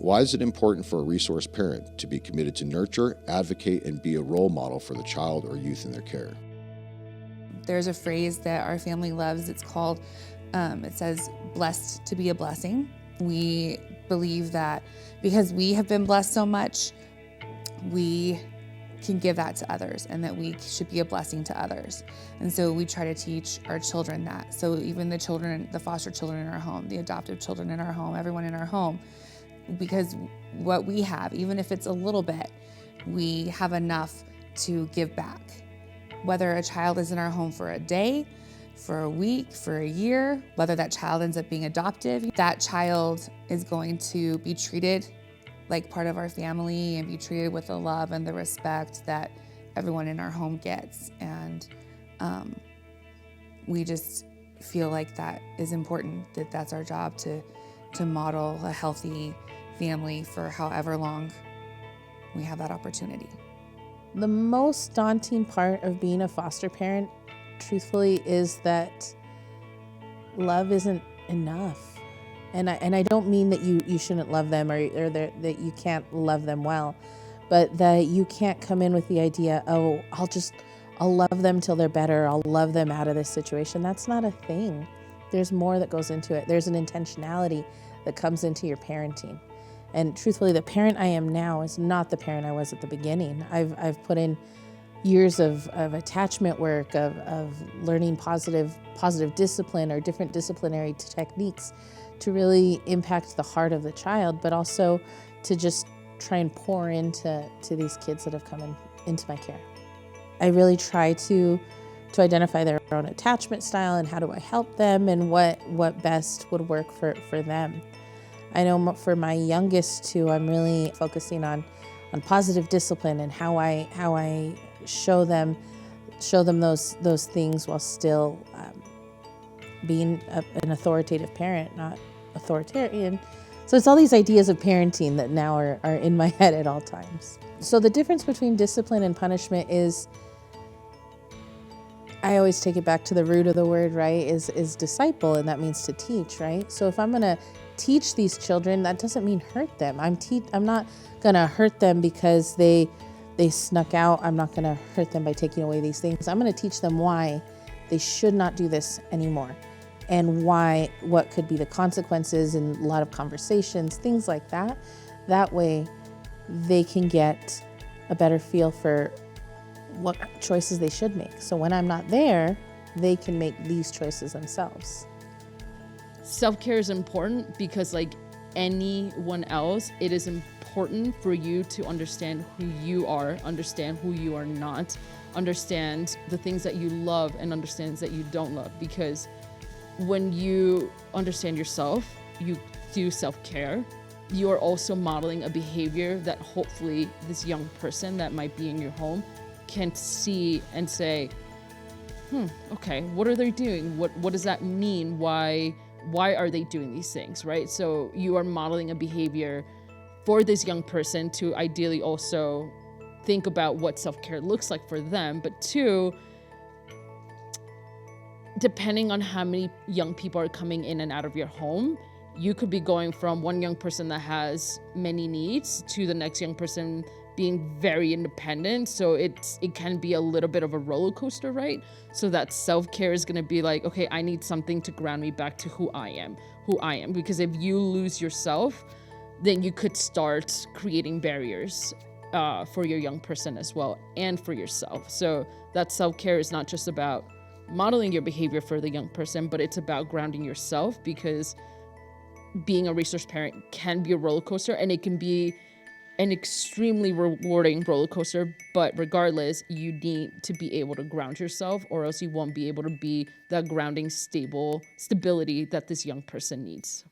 Why is it important for a resource parent to be committed to nurture, advocate, and be a role model for the child or youth in their care? There's a phrase that our family loves. It's called, it says, blessed to be a blessing. We believe that because we have been blessed so much, we can give that to others, and that we should be a blessing to others. And so we try to teach our children that. So even the children, the foster children in our home, the adoptive children in our home, everyone in our home, because what we have, even if it's a little bit, we have enough to give back. Whether a child is in our home for a day, for a week, for a year, whether that child ends up being adoptive, that child is going to be treated like part of our family and be treated with the love and the respect that everyone in our home gets. And we just feel like that is important, that that's our job to model a healthy family for however long we have that opportunity. The most daunting part of being a foster parent, truthfully, is that love isn't enough. And I don't mean that you shouldn't love them or that you can't love them well, but that you can't come in with the idea, oh, I'll love them till they're better. I'll love them out of this situation. That's not a thing. There's more that goes into it. There's an intentionality that comes into your parenting. And truthfully, the parent I am now is not the parent I was at the beginning. I've put in years of attachment work, of learning positive discipline or different disciplinary techniques to really impact the heart of the child, but also to just try and pour into these kids that have come into my care. I really try to identify their own attachment style and how do I help them and what best would work for them. I know for my youngest two, I'm really focusing on positive discipline and how I show them those things while still being an authoritative parent, not authoritarian. So it's all these ideas of parenting that now are in my head at all times. So the difference between discipline and punishment is, I always take it back to the root of the word, right, is disciple, and that means to teach, right? So if I'm going to teach these children, that doesn't mean hurt them. I'm not going to hurt them because they snuck out. I'm not going to hurt them by taking away these things. I'm going to teach them why they should not do this anymore, and what could be the consequences, and a lot of conversations, things like that. That way they can get a better feel for what choices they should make. So when I'm not there, they can make these choices themselves. Self-care is important because, like anyone else, it is important for you to understand who you are, understand who you are not, understand the things that you love and understand that you don't love. Because when you understand yourself, you do self-care, you are also modeling a behavior that hopefully this young person that might be in your home can see and say, okay, what are they doing? What does that mean? Why are they doing these things, right? So you are modeling a behavior for this young person to ideally also think about what self-care looks like for them. But two, depending on how many young people are coming in and out of your home, you could be going from one young person that has many needs to the next young person being very independent. So it can be a little bit of a roller coaster, right? So that self-care is going to be like, okay, I need something to ground me back to who I am. Because if you lose yourself, then you could start creating barriers for your young person as well, and for yourself. So that self-care is not just about modeling your behavior for the young person, but it's about grounding yourself, because being a resource parent can be a roller coaster, and it can be an extremely rewarding roller coaster. But regardless, you need to be able to ground yourself, or else you won't be able to be that grounding stability that this young person needs.